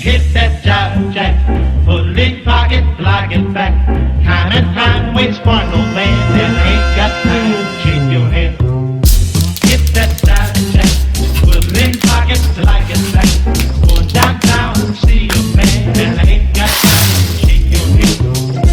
Hit that jive jack, put it in pocket, like it back. Time and time waits for no man, then ain't got time to shake your hand. Hit that jive jack, put it in pocket, like it back. Going downtown to see a man, then ain't got time to shake your hand.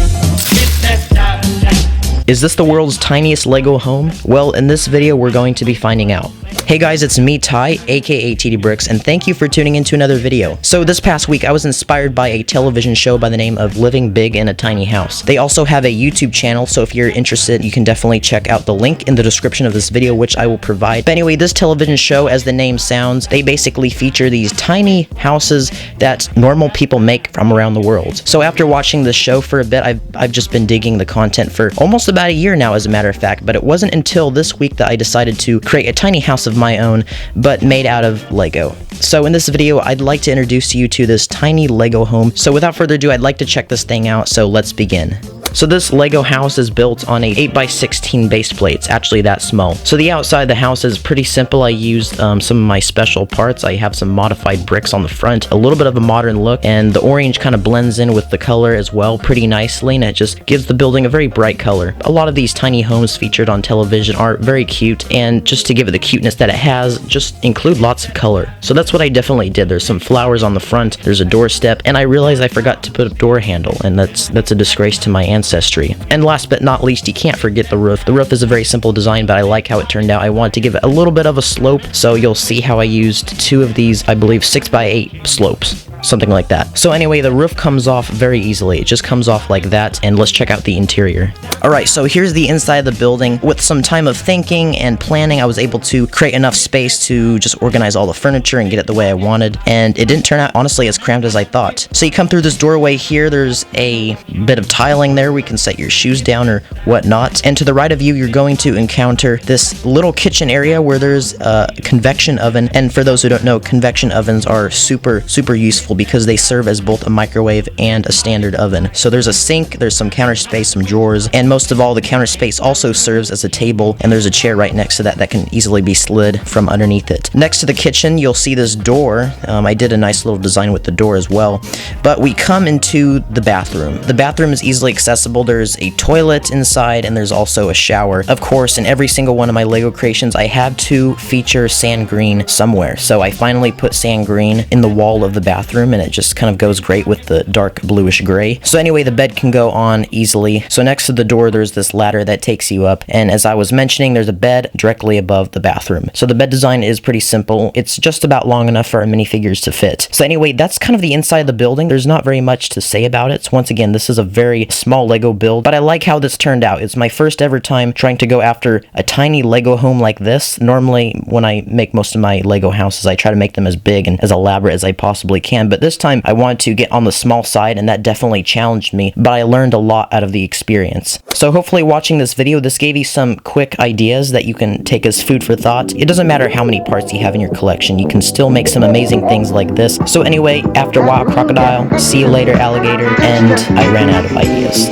Hit that jive jack. Is this the world's tiniest Lego home? Well, in this video we're going to be finding out. Hey guys, it's me, Ty, aka TD Bricks, and thank you for tuning into another video. So this past week, I was inspired by a television show by the name of Living Big in a Tiny House. They also have a YouTube channel, so if you're interested, you can definitely check out the link in the description of this video, which I will provide. But anyway, this television show, as the name sounds, they basically feature these tiny houses that normal people make from around the world. So after watching this show for a bit, I've just been digging the content for almost about a year now, as a matter of fact, but it wasn't until this week that I decided to create a tiny house of my own, but made out of Lego. So in this video, I'd like to introduce you to this tiny Lego home. So without further ado, I'd like to check this thing out, so let's begin. So this Lego house is built on a 8x16 base plate. It's actually that small. So the outside of the house is pretty simple. I used some of my special parts. I have some modified bricks on the front, a little bit of a modern look, and the orange kind of blends in with the color as well pretty nicely, and it just gives the building a very bright color. A lot of these tiny homes featured on television are very cute, and just to give it the cuteness that it has, just include lots of color. So that's what I definitely did. There's some flowers on the front, there's a doorstep, and I realized I forgot to put a door handle, and that's a disgrace to my ancestry. And last but not least, you can't forget the roof. The roof is a very simple design, but I like how it turned out. I wanted to give it a little bit of a slope, so you'll see how I used two of these, I believe 6x8 slopes. Something like that. So anyway, the roof comes off very easily. It just comes off like that, and let's check out the interior. Alright, so here's the inside of the building. With some time of thinking and planning, I was able to create enough space to just organize all the furniture and get it the way I wanted, and it didn't turn out, honestly, as cramped as I thought. So you come through this doorway here, there's a bit of tiling there where you can set your shoes down or whatnot, and to the right of you, you're going to encounter this little kitchen area where there's a convection oven, and for those who don't know, convection ovens are super useful because they serve as both a microwave and a standard oven. So there's a sink, there's some counter space, some drawers, and most of all, the counter space also serves as a table, and there's a chair right next to that can easily be slid from underneath it. Next to the kitchen, you'll see this door. I did a nice little design with the door as well, but we come into the bathroom. The bathroom is easily accessible. There's a toilet inside, and there's also a shower. Of course, in every single one of my Lego creations, I had to feature sand green somewhere, so I finally put sand green in the wall of the bathroom, and it just kind of goes great with the dark bluish gray. So anyway, the bed can go on easily. So next to the door, there's this ladder that takes you up, and as I was mentioning, there's a bed directly above the bathroom. So the bed design is pretty simple. It's just about long enough for our minifigures to fit. So anyway, that's kind of the inside of the building. There's not very much to say about it. So once again, this is a very small Lego build, but I like how this turned out. It's my first ever time trying to go after a tiny Lego home like this. Normally, when I make most of my Lego houses, I try to make them as big and as elaborate as I possibly can, but this time I wanted to get on the small side, and that definitely challenged me, but I learned a lot out of the experience. So hopefully watching this video, this gave you some quick ideas that you can take as food for thought. It doesn't matter how many parts you have in your collection, you can still make some amazing things like this. So anyway, after a while, crocodile, see you later, alligator, and I ran out of ideas.